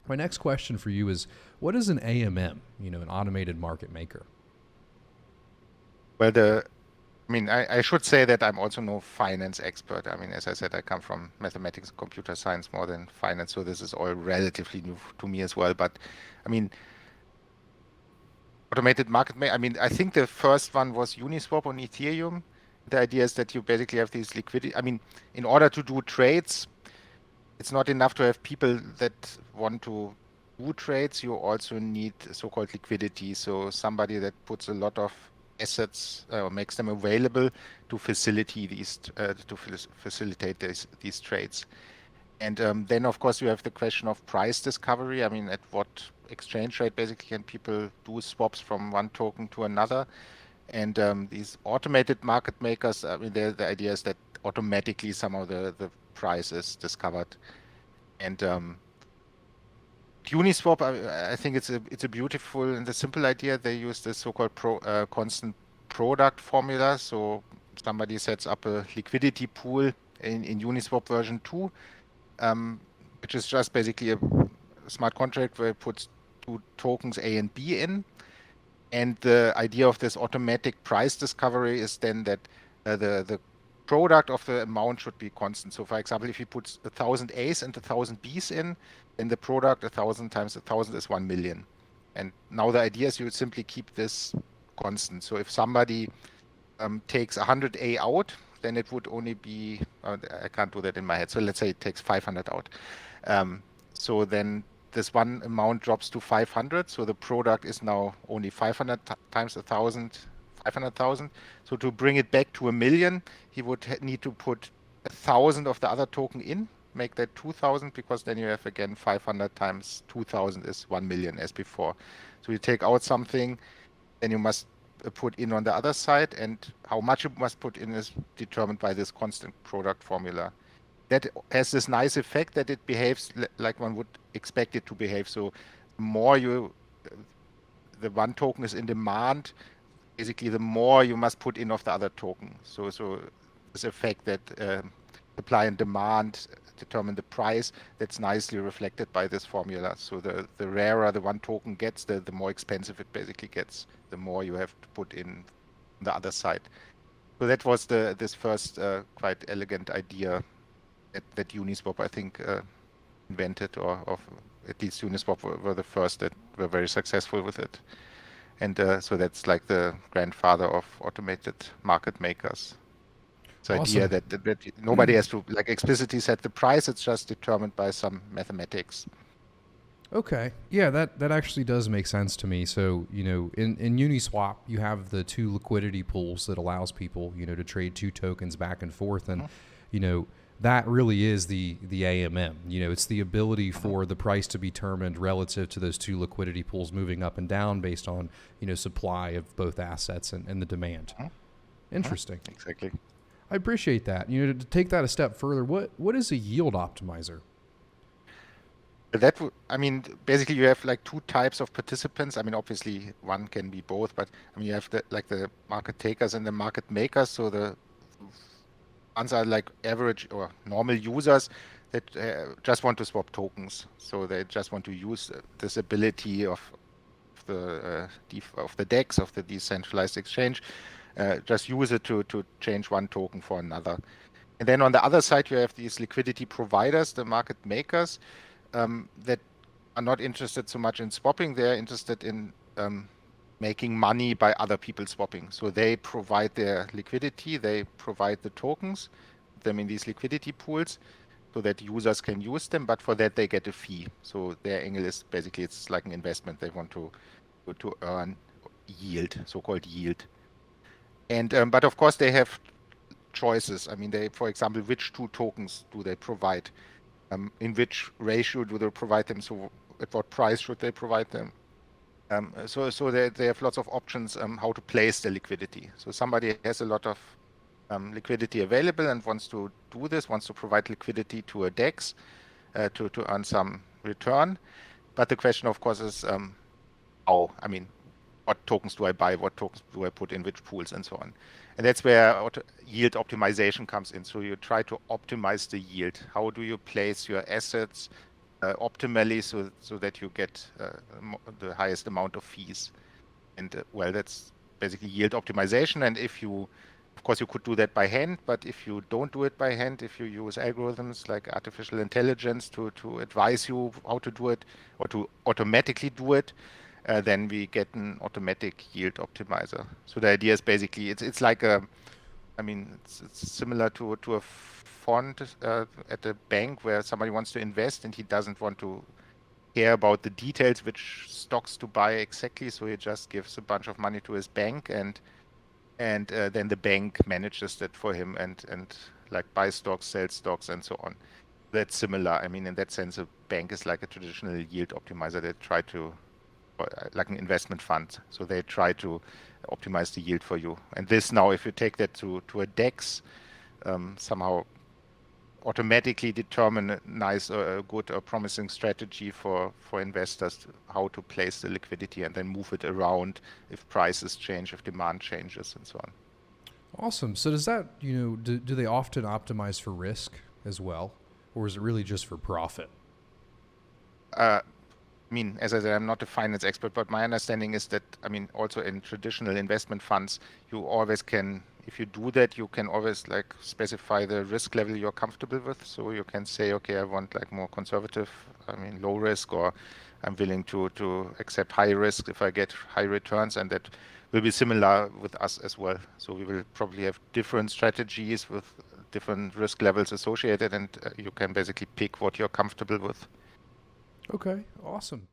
My next question for you is, what is an AMM, an automated market maker? Well, I should say that I'm also no finance expert. I mean, as I said, I come from mathematics and computer science more than finance, so this is all relatively new to me as well. But I mean, automated market maker. I mean, I think the first one was Uniswap on Ethereum. The idea is that you basically have these liquidity. I mean, in order to do trades, it's not enough to have people that want to do trades. You also need so-called liquidity. So somebody that puts a lot of assets or makes them available to facilitate these trades. And then, of course, you have the question of price discovery. I mean, at what exchange rate basically can people do swaps from one token to another? And these automated market makers, I mean, the idea is that automatically somehow the price is discovered. And Uniswap, I think it's a beautiful and a simple idea. They use this so-called constant product formula. So somebody sets up a liquidity pool in Uniswap version 2, which is just basically a smart contract where it puts two tokens A and B in. And the idea of this automatic price discovery is then that the product of the amount should be constant. So, for example, if you put 1,000 A's and 1,000 B's in, then the product 1,000 times 1,000 is 1 million. And now the idea is you simply keep this constant. So if somebody takes 100 A out, then it would only be, I can't do that in my head. So let's say it takes 500 out. So then this one amount drops to 500. So the product is now only 500 times 1,000, 500,000. So to bring it back to a million, he would need to put 1,000 of the other token in, make that 2,000, because then you have again 500 times 2,000 is 1 million as before. So you take out something, then you must put in on the other side, and how much you must put in is determined by this constant product formula. That has this nice effect that it behaves like one would expect it to behave. So the more the one token is in demand, basically the more you must put in of the other token. So this effect that supply and demand determine the price, that's nicely reflected by this formula. So the rarer the one token gets, the more expensive it basically gets, the more you have to put in the other side. So that was this first quite elegant idea that Uniswap, I think, invented, or at least Uniswap were the first that were very successful with it. And so that's like the grandfather of automated market makers. This idea Awesome. that nobody has to like explicitly set the price; it's just determined by some mathematics. Okay. Yeah, that actually does make sense to me. So, in Uniswap, you have the two liquidity pools that allows people, to trade two tokens back and forth. And, Mhm, you know, that really is the AMM. It's the ability mhm, for the price to be determined relative to those two liquidity pools moving up and down based on, supply of both assets and the demand. mhm, mhm. Interesting. Exactly. I appreciate that. To take that a step further, what is a yield optimizer? I mean, basically you have like two types of participants. I mean, obviously one can be both, but I mean, you have the market takers and the market makers. So the ones are like average or normal users that just want to swap tokens. So they just want to use this ability of the DEX, of the decentralized exchange, just use it to change one token for another. And then on the other side, you have these liquidity providers, the market makers, that are not interested so much in swapping. They're interested in making money by other people swapping. So they provide their liquidity, they provide the tokens, them in these liquidity pools, so that users can use them. But for that, they get a fee. So their angle is basically it's like an investment. They want to earn yield, so-called yield. And but of course, they have choices. I mean, for example, which two tokens do they provide? In which ratio do they provide them? So at what price should they provide them? So they have lots of options how to place the liquidity. So somebody has a lot of liquidity available and wants to do this, wants to provide liquidity to a DEX to earn some return. But the question, of course, is how? I mean, what tokens do I buy? What tokens do I put in which pools and so on? And that's where yield optimization comes in. So you try to optimize the yield. How do you place your assets optimally so that you get the highest amount of fees. And well, that's basically yield optimization. And if you, of course, you could do that by hand, but if you don't do it by hand, if you use algorithms like artificial intelligence to advise you how to do it or to automatically do it, then we get an automatic yield optimizer. So the idea is basically it's like it's similar to a fund at a bank where somebody wants to invest and he doesn't want to care about the details, which stocks to buy exactly. So he just gives a bunch of money to his bank, and then the bank manages that for him and like buy stocks, sell stocks, and so on. That's similar. I mean, in that sense, a bank is like a traditional yield optimizer that try to, like an investment fund. So they try to optimize the yield for you. And this now, if you take that to a DEX, somehow automatically determine a nice or a good or promising strategy for investors, how to place the liquidity and then move it around if prices change, if demand changes, and so on. Awesome. So does that, do they often optimize for risk as well? Or is it really just for profit? I mean, as I said, I'm not a finance expert, but my understanding is that, I mean, also in traditional investment funds, you always can, if you do that, you can always like specify the risk level you're comfortable with. So you can say, okay, I want like more conservative, I mean, low risk, or I'm willing to accept high risk if I get high returns, and that will be similar with us as well. So we will probably have different strategies with different risk levels associated, and you can basically pick what you're comfortable with. Okay, awesome.